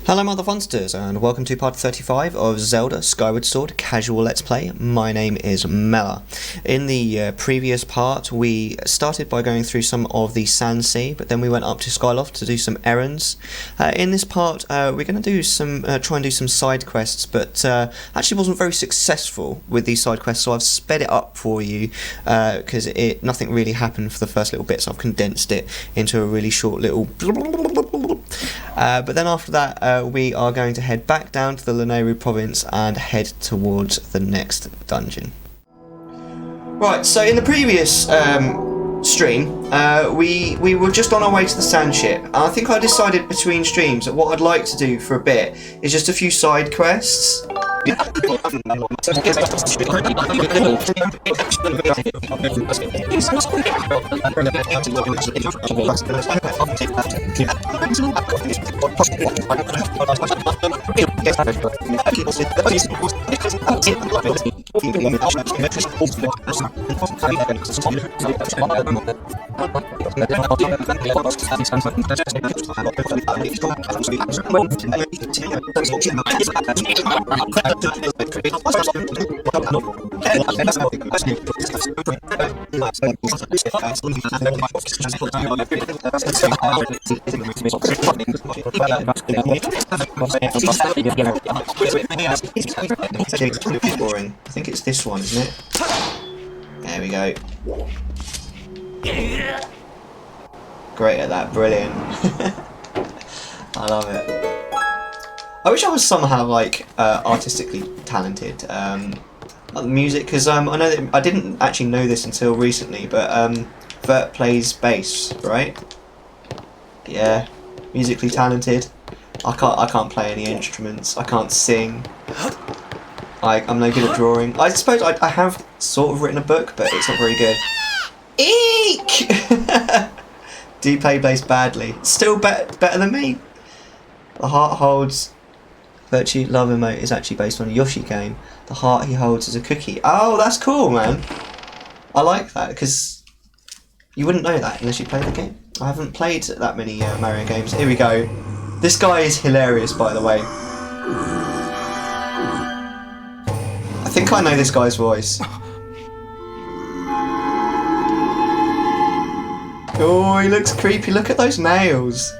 Hello Mother Funsters and welcome to part 35 of Zelda Skyward Sword Casual Let's Play. My name is Mellar. In the previous part we started by going through some of the Sand Sea, but then we went up to Skyloft to do some errands. In this part we're going to do some try and do some side quests, but actually wasn't very successful with these side quests, so I've sped it up for you because nothing really happened for the first little bit, so I've condensed it into a really short little but then after that we are going to head back down to the Lanayru province and head towards the next dungeon. Right, so in the previous stream we were just on our way to the sand ship, and I think I decided between streams that what I'd like to do for a bit is just a few side quests. Boring. I think it's this one, isn't it? There we go. Great at that, brilliant. I love it. I wish I was somehow like artistically talented at the music, because I know that I didn't actually know this until recently, but Vert plays bass, right? Yeah, musically talented. I can't play any instruments. I can't sing. I'm no good at drawing. I suppose I have sort of written a book, but it's not very good. Eek! Do you play bass badly? Still better than me. The heart holds virtue love emote is actually based on a Yoshi game. The heart he holds is a cookie. Oh, that's cool, man. I like that, because you wouldn't know that unless you play the game. I haven't played that many Mario games. Here we go. This guy is hilarious, by the way. I think I know this guy's voice. Oh, he looks creepy. Look at those nails.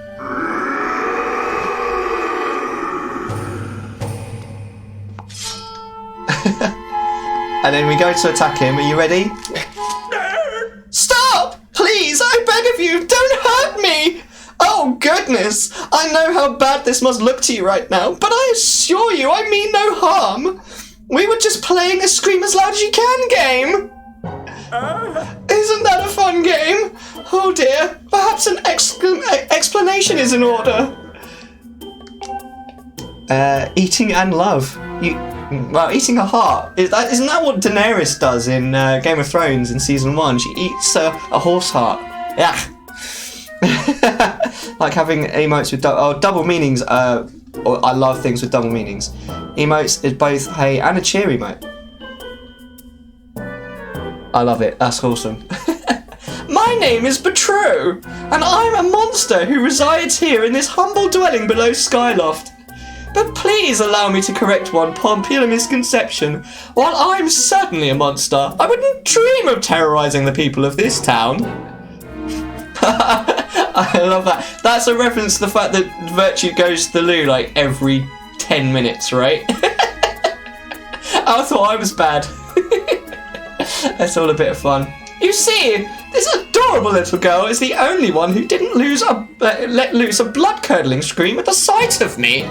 And then we go to attack him. Are you ready? Stop! Please, I beg of you, don't hurt me! Oh goodness, I know how bad this must look to you right now, but I assure you I mean no harm. We were just playing a scream as loud as you can game. Isn't that a fun game? Oh dear, perhaps an explanation is in order. Eating and love. Well, eating a heart. Isn't that what Daenerys does in Game of Thrones in season 1? She eats a horse heart. Yeah. Like having emotes with double meanings. I love things with double meanings. Emotes is both hey and a cheer emote. I love it. That's awesome. My name is Betro, and I'm a monster who resides here in this humble dwelling below Skyloft. But please allow me to correct one popular misconception. While I'm certainly a monster, I wouldn't dream of terrorising the people of this town. I love that. That's a reference to the fact that Virtue goes to the loo like every 10 minutes, right? I thought I was bad. That's all a bit of fun. You see, this adorable little girl is the only one who didn't let loose a blood-curdling scream at the sight of me.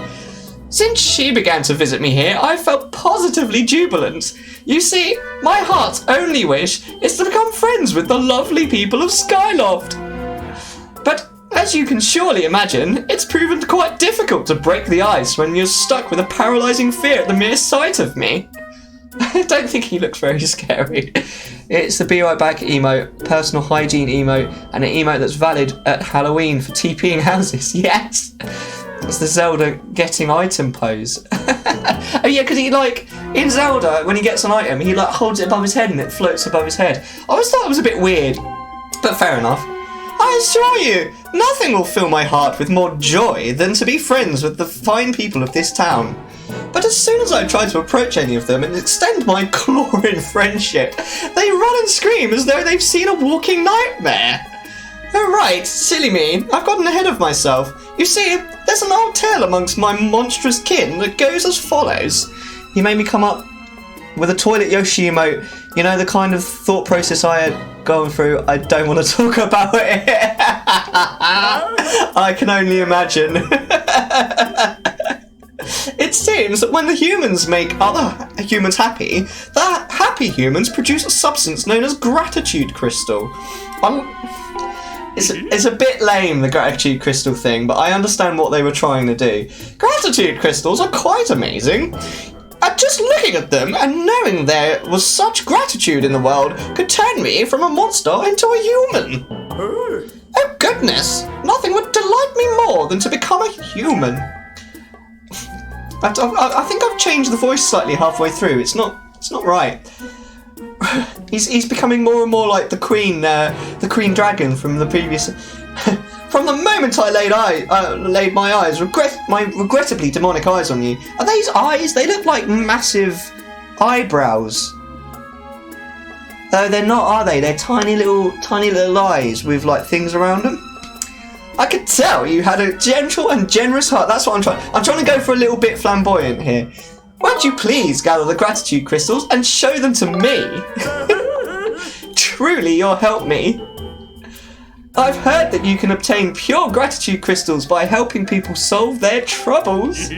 Since she began to visit me here, I felt positively jubilant. You see, my heart's only wish is to become friends with the lovely people of Skyloft. But as you can surely imagine, it's proven quite difficult to break the ice when you're stuck with a paralysing fear at the mere sight of me. I don't think he looks very scary. It's the be right back emote, personal hygiene emote, and an emote that's valid at Halloween for TPing houses. Yes! It's the Zelda getting item pose. Oh yeah, because he in Zelda, when he gets an item, he holds it above his head and it floats above his head. I always thought it was a bit weird, but fair enough. I assure you, nothing will fill my heart with more joy than to be friends with the fine people of this town. But as soon as I try to approach any of them and extend my clawing friendship, they run and scream as though they've seen a walking nightmare. Oh right, silly me, I've gotten ahead of myself. You see, there's an old tale amongst my monstrous kin that goes as follows. You made me come up with a toilet Yoshi emote. You know, the kind of thought process I had going through. I don't want to talk about it. I can only imagine. It seems that when the humans make other humans happy, the happy humans produce a substance known as gratitude crystal. It's a bit lame, the gratitude crystal thing, but I understand what they were trying to do. Gratitude crystals are quite amazing. Just looking at them and knowing there was such gratitude in the world could turn me from a monster into a human. Oh goodness, nothing would delight me more than to become a human. I think I've changed the voice slightly halfway through. It's not right. He's becoming more and more like the Queen Dragon from the previous. From the moment I laid my eyes, regrettably demonic eyes on you. Are these eyes? They look like massive eyebrows. Though they're not, are they? They're tiny little eyes with like things around them. I could tell you had a gentle and generous heart. That's what I'm trying. I'm trying to go for a little bit flamboyant here. Won't you please gather the gratitude crystals and show them to me? Truly, you'll help me. I've heard that you can obtain pure gratitude crystals by helping people solve their troubles.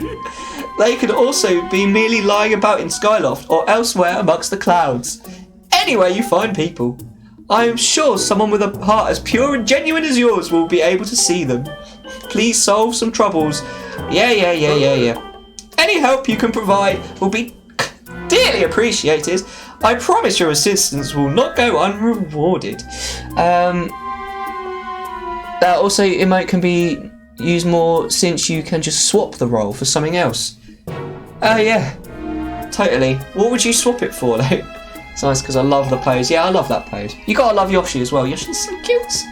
They could also be merely lying about in Skyloft or elsewhere amongst the clouds. Anywhere you find people. I am sure someone with a heart as pure and genuine as yours will be able to see them. Please solve some troubles. Yeah. Any help you can provide will be dearly appreciated. I promise your assistance will not go unrewarded. Also, emote can be used more since you can just swap the role for something else. Yeah, totally. What would you swap it for, though? It's nice because I love the pose. Yeah, I love that pose. You gotta love Yoshi as well. Yoshi's so cute.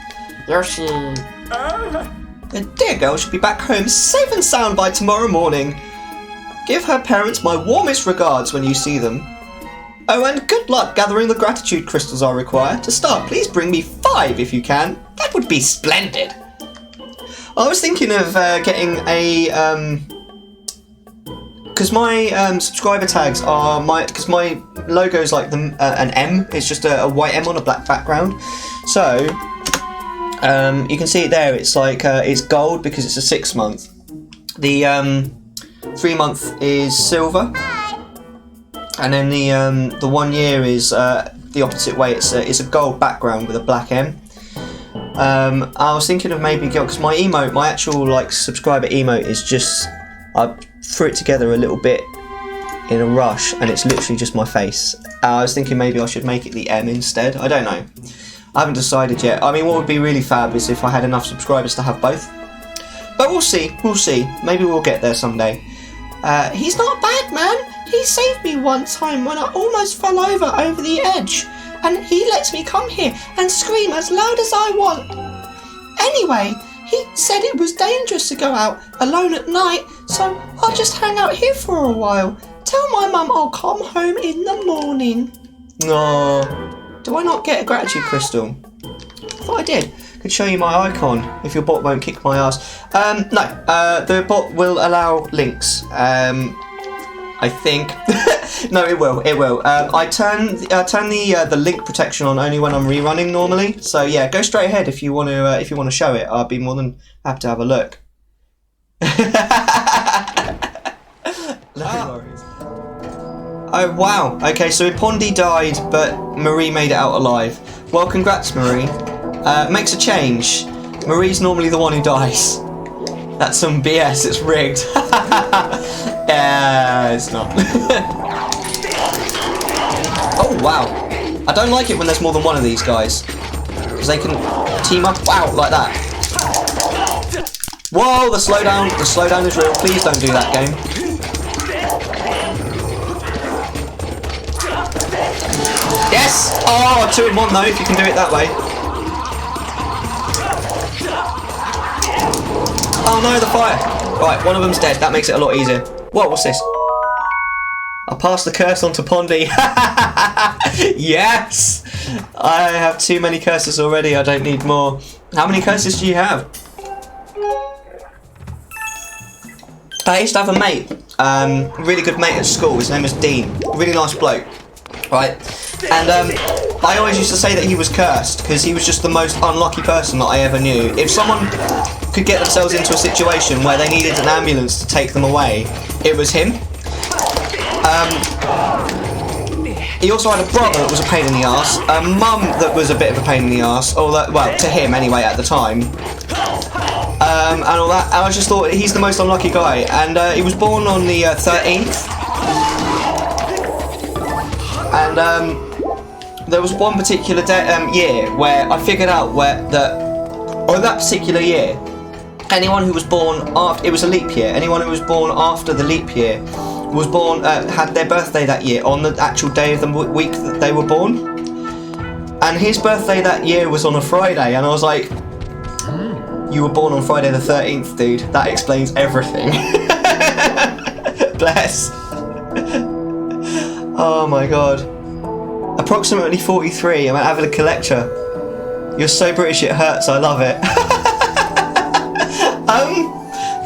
Yoshi. The dear girl should be back home safe and sound by tomorrow morning. Give her parents my warmest regards when you see them. Oh, and good luck gathering the gratitude crystals I require. To start, please bring me 5 if you can. That would be splendid. I was thinking of getting a... because my subscriber tags are because my logo is like an M. It's just a white M on a black background. So you can see it there. It's like it's gold because it's a 6 month. The 3 month is silver, and then the 1 year is the opposite way. It's a gold background with a black M. I was thinking of maybe because my emote, my actual like subscriber emote is just I threw it together a little bit in a rush and it's literally just my face. I was thinking maybe I should make it the M instead. I don't know. I haven't decided yet. I mean, what would be really fab is if I had enough subscribers to have both. But we'll see. We'll see. Maybe we'll get there someday. He's not a bad man. He saved me one time when I almost fell over the edge. And he lets me come here and scream as loud as I want. Anyway, he said it was dangerous to go out alone at night, so I'll just hang out here for a while. Tell my mum I'll come home in the morning. No. Do I not get a gratitude crystal? I thought I did. Could show you my icon if your bot won't kick my ass. No, the bot will allow links. I think. No, it will. It will. I turn the link protection on only when I'm rerunning normally. So yeah, go straight ahead if you want to show it. I'll be more than happy to have a look. No worries. Oh wow. Okay, so Pondi died, but Marie made it out alive. Well, congrats, Marie. Makes a change. Marie's normally the one who dies. That's some BS. It's rigged. It's not. Oh wow! I don't like it when there's more than one of these guys, because they can team up. Wow, like that. Whoa! The slowdown is real. Please don't do that, game. Yes! Oh, 2 in 1 though. If you can do it that way. Oh no, the fire! Right, one of them's dead. That makes it a lot easier. Whoa, what's this? I passed the curse on to Pondy. Yes! I have too many curses already. I don't need more. How many curses do you have? I used to have a mate, really good mate at school. His name was Dean. Really nice bloke, right? And I always used to say that he was cursed because he was just the most unlucky person that I ever knew. If someone could get themselves into a situation where they needed an ambulance to take them away, it was him. He also had a brother that was a pain in the ass, a mum that was a bit of a pain in the ass, or that, well, to him anyway at the time, and all that. And I just thought he's the most unlucky guy. And he was born on the 13th, and there was one particular year where I figured out on that particular year, anyone who was born after, it was a leap year. Anyone who was born after the leap year was born, had their birthday that year on the actual day of the week that they were born. And his birthday that year was on a Friday, and I was like, you were born on Friday the 13th, dude. That explains everything. Bless. Oh my god. Approximately 43, I'm an avid collector. You're so British it hurts, I love it.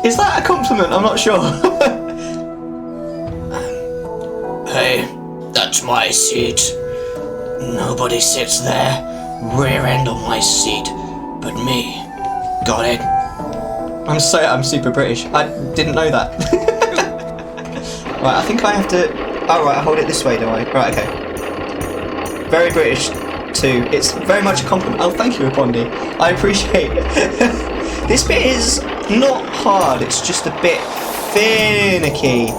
Is that a compliment? I'm not sure. Hey, that's my seat. Nobody sits there, rear end on my seat, but me. Got it. I'm super British. I didn't know that. Right, I think I have to. Oh right, I hold it this way, do I? Right, okay. Very British too. It's very much a compliment. Oh, thank you, Bondi. I appreciate it. This bit is not hard. It's just a bit finicky.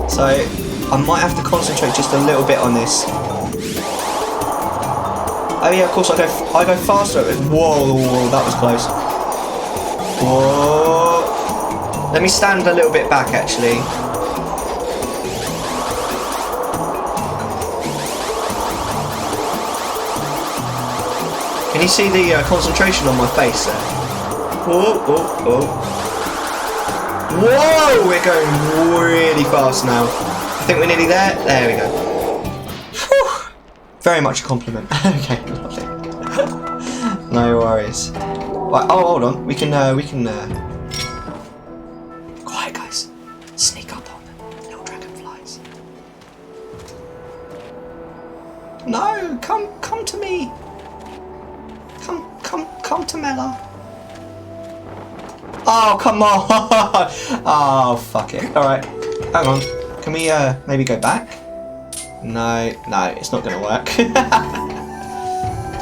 So I might have to concentrate just a little bit on this. Oh yeah, of course I go faster. Whoa, that was close. Whoa. Let me stand a little bit back actually. Can you see the concentration on my face there? Whoa, whoa, whoa. Whoa, we're going really fast now. I think we're nearly there. There we go. Whew. Very much a compliment. Okay, lovely. No worries. Right, oh, hold on. We can. Quiet, guys. Sneak up on them, little dragonflies. No, come to me. Come to Mellar. Oh, come on! Oh, fuck it. Alright, hang on. Can we maybe go back? No, it's not gonna work.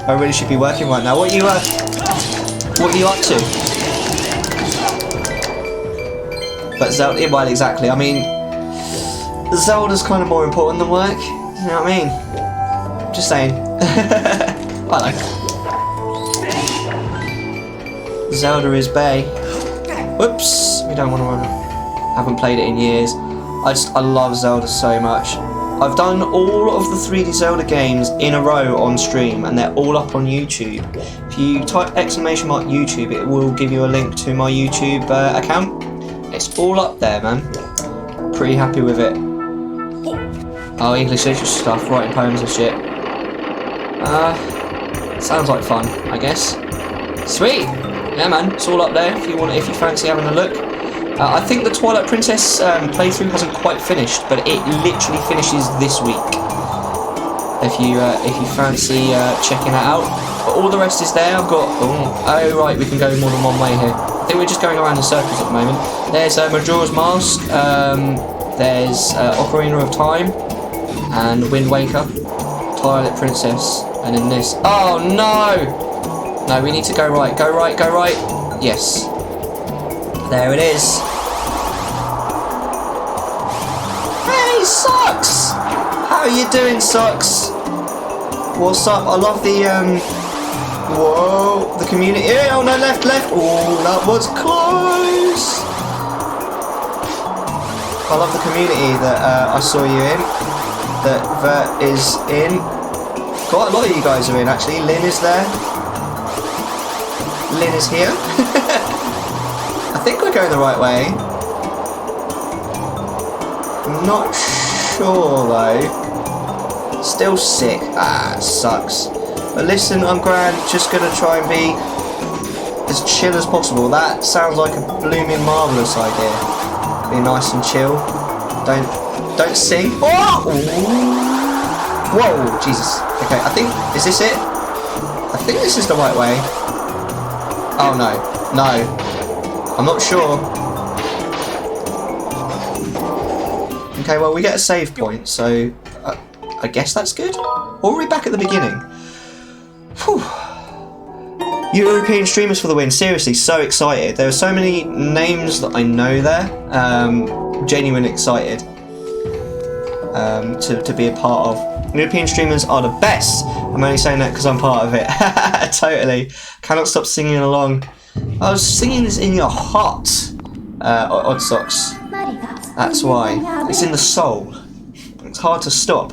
I really should be working right now. What are you up to? But Zelda, well, exactly. I mean, Zelda's kind of more important than work. You know what I mean? Just saying. I like it. Zelda is bae. Whoops, we don't want to run. Haven't played it in years. I love Zelda so much. I've done all of the 3D Zelda games in a row on stream, and they're all up on YouTube. If you type !YouTube, it will give you a link to my YouTube account. It's all up there, man. Pretty happy with it. Oh, English literature stuff, writing poems and shit. Sounds like fun, I guess. Sweet. Yeah, man, it's all up there if you fancy having a look. I think the Twilight Princess playthrough hasn't quite finished, but it literally finishes this week. If you fancy checking that out, but all the rest is there. I've got oh right, we can go more than one way here. I think we're just going around in circles at the moment. There's Majora's Mask. There's Ocarina of Time and Wind Waker, Twilight Princess, and then this. Oh no! No, we need to go right. Go right. Go right. Yes. There it is. Hey, Socks! How are you doing, Socks? What's up? I love the, whoa, the community. Yeah, oh no, left. Oh, that was close. I love the community that I saw you in. That is in. Quite a lot of you guys are in, actually. Lynn is there. Lynn is here. I think we're going the right way. I'm not sure though. Still sick. Ah, it sucks. But listen, I'm grand. Just gonna try and be as chill as possible. That sounds like a blooming marvellous idea. Be nice and chill. Don't sing. Oh! Whoa, Jesus. Okay, I think, is this it? I think this is the right way. Oh no, no. I'm not sure. Okay, well we get a save point, so I guess that's good. Or are we back at the beginning? Whew. European streamers for the win. Seriously, so excited. There are so many names that I know there. Genuinely excited to be a part of. European streamers are the best. I'm only saying that because I'm part of it. Totally. Cannot stop singing along. I was singing this in your heart, Odd Socks. That's why. It's in the soul. It's hard to stop.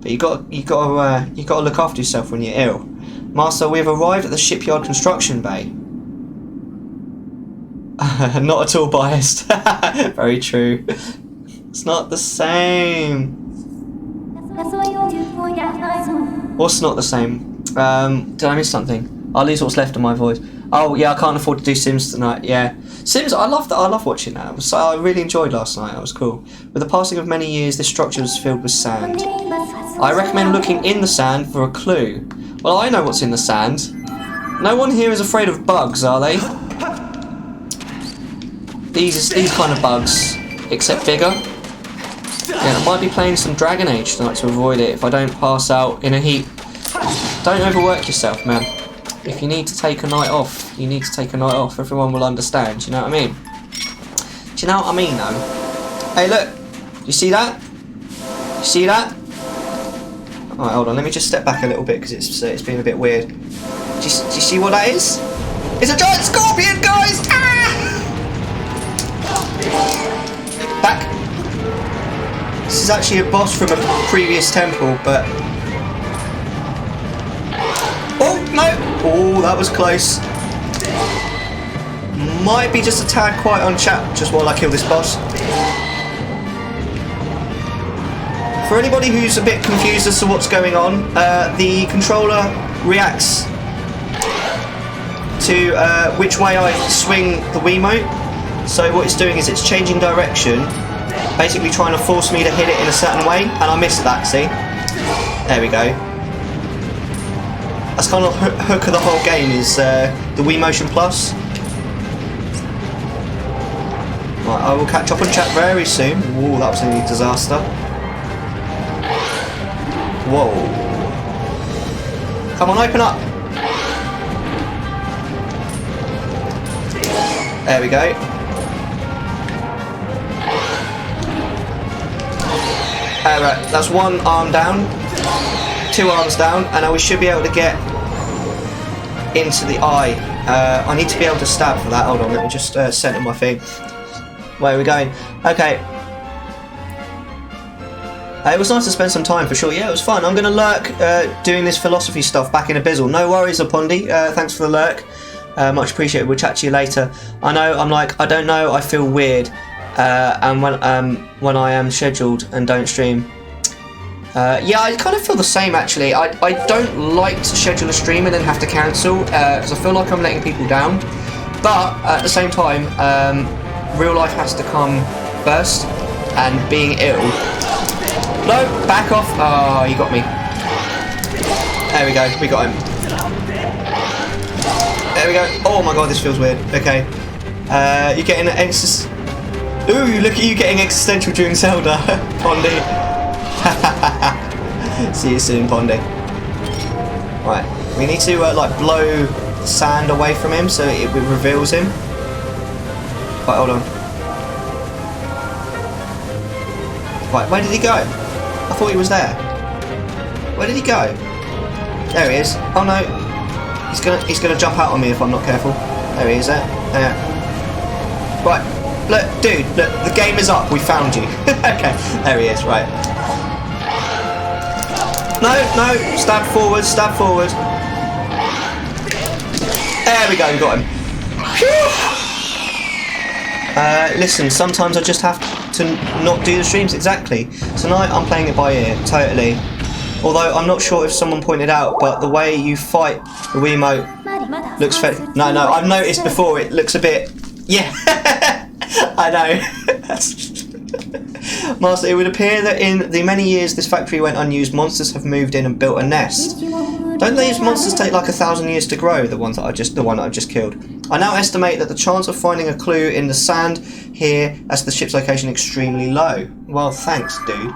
But you got to look after yourself when you're ill. Master, we have arrived at the shipyard construction bay. Not at all biased. Very true. It's not the same. What's not the same? Did I miss something? I'll lose what's left of my voice. Oh yeah, I can't afford to do Sims tonight. Yeah, Sims. I love that. I love watching that. I really enjoyed last night. That was cool. With the passing of many years, this structure was filled with sand. I recommend looking in the sand for a clue. Well, I know what's in the sand. No one here is afraid of bugs, are they? These kind of bugs, except bigger. Yeah, I might be playing some Dragon Age tonight to avoid it if I don't pass out in a heap. Don't overwork yourself, man. If you need to take a night off, you need to take a night off. Everyone will understand, you know what I mean? Do you know what I mean, though? Hey, look. You see that? You see that? Alright, hold on. Let me just step back a little bit because it's been a bit weird. Do you see what that is? It's a giant scorpion, guys! Ah! Back. This is actually a boss from a previous temple, but... Oh, no! Oh, that was close. Might be just a tad quiet on chat just while I kill this boss. For anybody who's a bit confused as to what's going on, the controller reacts to which way I swing the Wiimote. So what it's doing is it's changing direction, basically trying to force me to hit it in a certain way, and I missed that, see? There we go. That's kind of the hook of the whole game, is the Wii Motion Plus. Right, I will catch up on chat very soon. Ooh, that was a disaster. Whoa. Come on, open up. There we go. Right, that's one arm down, 2 arms down, and now we should be able to get into the eye. I need to be able to stab for that. Hold on, let me just center my thing. Where are we going? Okay. It was nice to spend some time for sure. Yeah, it was fun. I'm going to lurk doing this philosophy stuff back in Abyssal. No worries, Apondi. Thanks for the lurk. Much appreciated. We'll chat to you later. I know, I'm like, I don't know, I feel weird. And when I am scheduled and don't stream. Yeah, I kind of feel the same actually. I don't like to schedule a stream and then have to cancel because I feel like I'm letting people down. But at the same time, real life has to come first, and being ill. No, back off. Oh, you got me. There we go. We got him. There we go. Oh my god, this feels weird. Okay. You're getting Ooh, look at you getting existential during Zelda, Pondy. See you soon, Pondy. Right, we need to like blow sand away from him so it reveals him. Right, hold on. Right, where did he go? I thought he was there. Where did he go? There he is. Oh no, he's gonna jump out on me if I'm not careful. There he is. There. Right. Look, dude, look, the game is up, we found you. Okay, there he is, right. No, stab forward. There we go, we got him. Listen, sometimes I just have to not do the streams, exactly. Tonight I'm playing it by ear, totally. Although I'm not sure if someone pointed out, but the way you fight the Wiimote looks no, I've noticed before it looks a bit... Yeah, I know. Master, it would appear that in the many years this factory went unused, monsters have moved in and built a nest. Don't these monsters take like 1,000 years to grow, the one that I just killed? I now estimate that the chance of finding a clue in the sand here as the ship's location extremely low. Well, thanks, dude.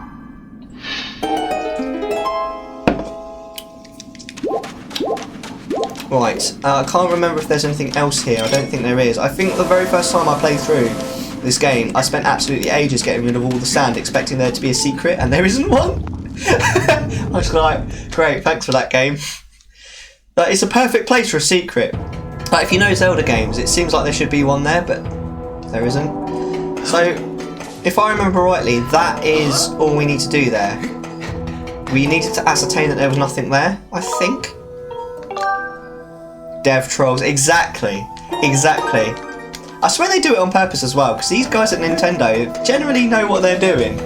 Right, I can't remember if there's anything else here. I don't think there is. I think the very first time I played through this game, I spent absolutely ages getting rid of all the sand, expecting there to be a secret, and there isn't one. I was like, great, thanks for that game. But it's a perfect place for a secret. Like, if you know Zelda games, it seems like there should be one there, but there isn't. So, if I remember rightly, that is all we need to do there. We needed to ascertain that there was nothing there, I think. Dev trolls, exactly. I swear they do it on purpose as well, because these guys at Nintendo generally know what they're doing.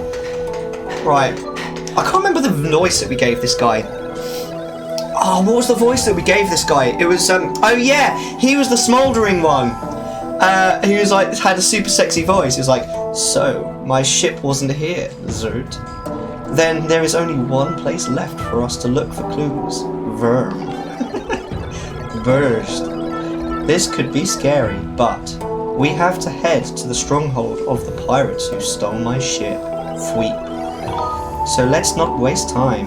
Right, I can't remember the voice that we gave this guy. Oh, what was the voice that we gave this guy? It was, oh yeah, he was the smouldering one. He was like, had a super sexy voice. He was like, so, my ship wasn't here, Zert. Then there is only one place left for us to look for clues. Worm. Burst. This could be scary, but we have to head to the stronghold of the pirates who stole my ship, Fweep. So let's not waste time.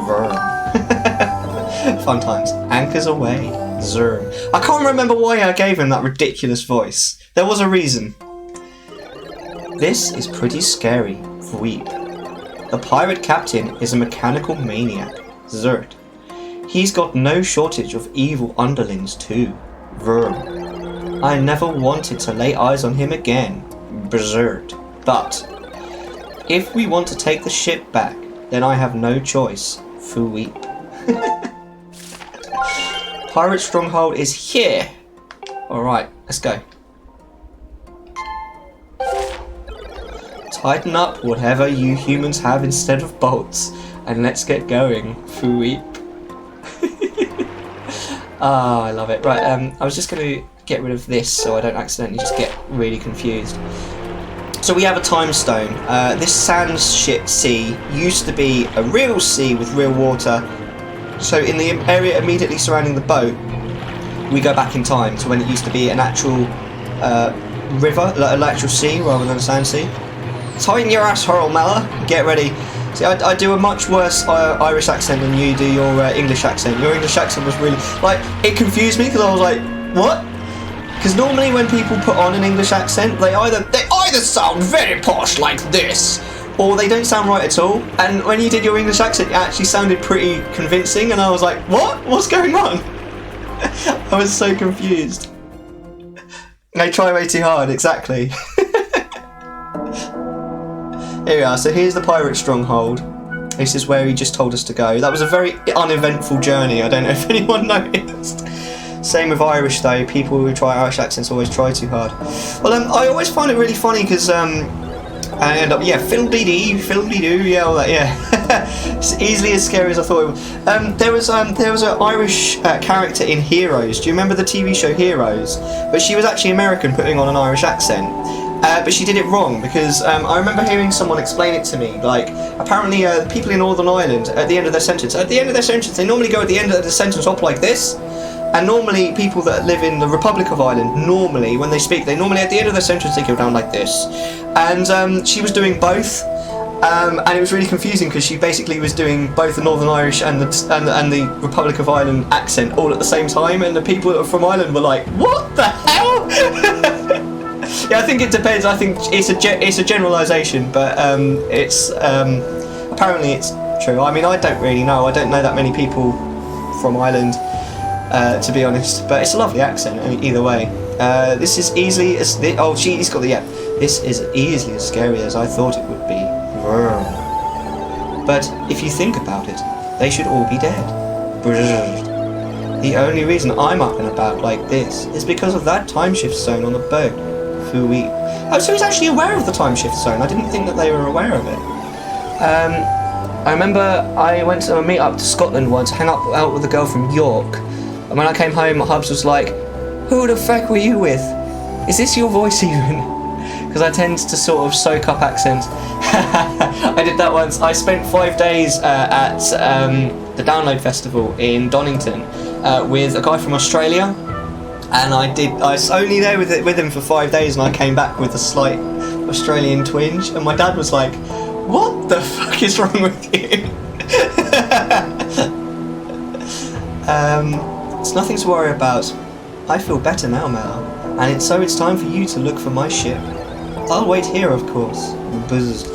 Worm. Fun times. Anchors away. Zerm. I can't remember why I gave him that ridiculous voice. There was a reason. This is pretty scary, Fweep. The pirate captain is a mechanical maniac, Zert. He's got no shortage of evil underlings too, Verm. I never wanted to lay eyes on him again, Berserk. But if we want to take the ship back, then I have no choice, Fweep. Pirate stronghold is here. Alright, let's go. Tighten up whatever you humans have instead of bolts, and let's get going, Fweep. Ah, I love it. Right, I was just going to get rid of this so I don't accidentally just get really confused. So we have a time stone. This sand sea used to be a real sea with real water. So in the area immediately surrounding the boat, we go back in time to when it used to be an actual river, an actual sea rather than a sand sea. Tighten your asshole, Mellar. Get ready. See, I do a much worse Irish accent than you do your English accent. Your English accent was really... Like, it confused me because I was like, what? Because normally when people put on an English accent, they either sound very posh like this, or they don't sound right at all. And when you did your English accent, it actually sounded pretty convincing, and I was like, what? What's going on? I was so confused. I try way too hard, exactly. Here we are, so here's the pirate stronghold. This is where he just told us to go. That was a very uneventful journey, I don't know if anyone noticed. Same with Irish though, people who try Irish accents always try too hard. Well, I always find it really funny because I end up, yeah, fiddle-dee-dee-doo, yeah, all that, yeah. It's easily as scary as I thought it was. There was an Irish character in Heroes. Do you remember the TV show Heroes? But she was actually American, putting on an Irish accent. But she did it wrong because I remember hearing someone explain it to me. Like, apparently people in Northern Ireland, at the end of their sentence, they normally go at the end of the sentence up like this. And normally people that live in the Republic of Ireland, normally when they speak, they normally at the end of their sentence they go down like this. And she was doing both. And it was really confusing because she basically was doing both the Northern Irish and the Republic of Ireland accent all at the same time. And the people that were from Ireland were like, what the hell? Yeah, I think it depends. I think it's a generalisation, but it's apparently it's true. I mean, I don't really know. I don't know that many people from Ireland, to be honest. But it's a lovely accent either way. This is easily as she's got the This is easily as scary as I thought it would be. But if you think about it, they should all be dead. The only reason I'm up and about like this is because of that time shift zone on the boat. Fooey. Oh, so he's actually aware of the time shift zone. I didn't think that they were aware of it. I remember I went to a meet up to Scotland once, hang out with a girl from York, and when I came home, Hubs was like, "Who the fuck were you with? Is this your voice even?" Because I tend to sort of soak up accents. I did that once. I spent 5 days at the Download Festival in Donington with a guy from Australia, and I was only there with him for 5 days, and I came back with a slight Australian twinge, and my dad was like, "What the fuck is wrong with you?" It's nothing to worry about. I feel better now, Mellar, and it's time for you to look for my ship. I'll wait here, of course. Buzz.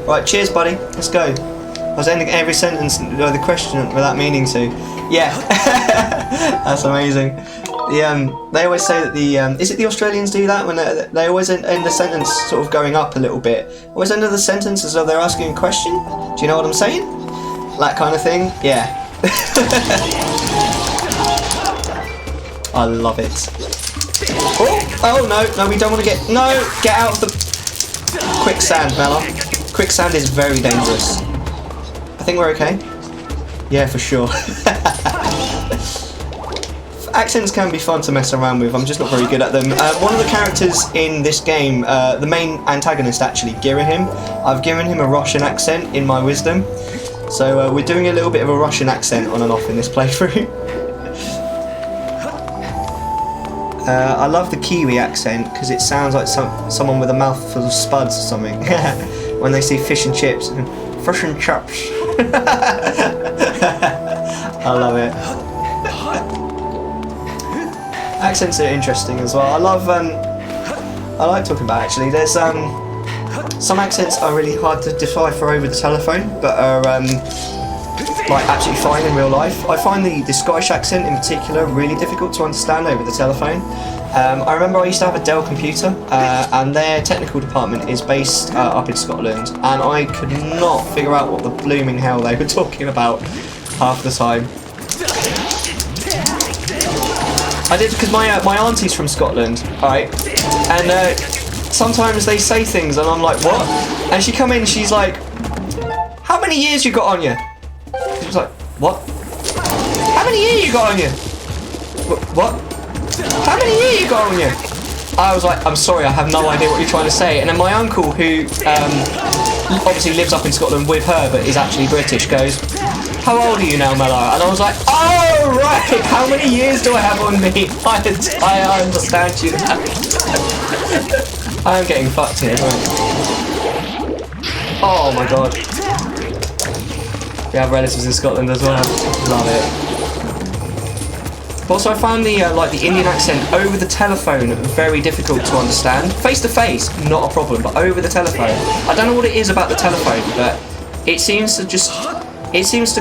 Right, cheers, buddy. Let's go. I was ending every sentence with a question without meaning to. Yeah, that's amazing. They always say that is it the Australians do that when they always end the sentence sort of going up a little bit. Always end the sentence as though they're asking a question. Do you know what I'm saying? That kind of thing. Yeah. I love it. Oh no, we don't want to get out of the quicksand, Mellar. Quicksand is very dangerous. I think we're okay. Yeah, for sure. Accents can be fun to mess around with. I'm just not very good at them. One of the characters in this game, the main antagonist actually, Girahim, I've given him a Russian accent in my wisdom. So we're doing a little bit of a Russian accent on and off in this playthrough. I love the Kiwi accent because it sounds like someone with a mouthful of spuds or something when they see fish and chips. Fish and chips. I love it. Accents are interesting as well. I like talking about actually. There's some accents are really hard to decipher over the telephone, but are like absolutely fine in real life. I find the Scottish accent in particular really difficult to understand over the telephone. I remember I used to have a Dell computer, and their technical department is based up in Scotland, and I could not figure out what the blooming hell they were talking about half the time. I did because my auntie's from Scotland, alright, and sometimes they say things and I'm like, what? And she come in and she's like, how many years you got on you? She was like, what? How many years you got on you? What? How many years you got on you? I was like, I'm sorry, I have no idea what you're trying to say. And then my uncle, who obviously lives up in Scotland with her, but is actually British, goes, how old are you now, Mellar? And I was like, oh, right, how many years do I have on me? I understand you now. I am getting fucked here, right? Oh my god. We have relatives in Scotland as well. Love it. Also, I found the Indian accent over the telephone very difficult to understand. Face to face, not a problem, but over the telephone, I don't know what it is about the telephone, but it seems to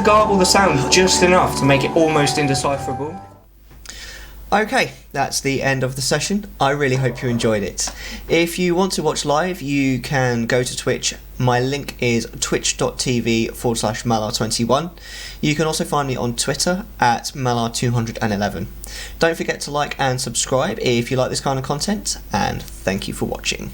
garble the sound just enough to make it almost indecipherable. Okay, that's the end of the session. I really hope you enjoyed it. If you want to watch live, you can go to Twitch. My link is twitch.tv/Mellar21. You can also find me on Twitter at Mellar211. Don't forget to like and subscribe if you like this kind of content, and thank you for watching.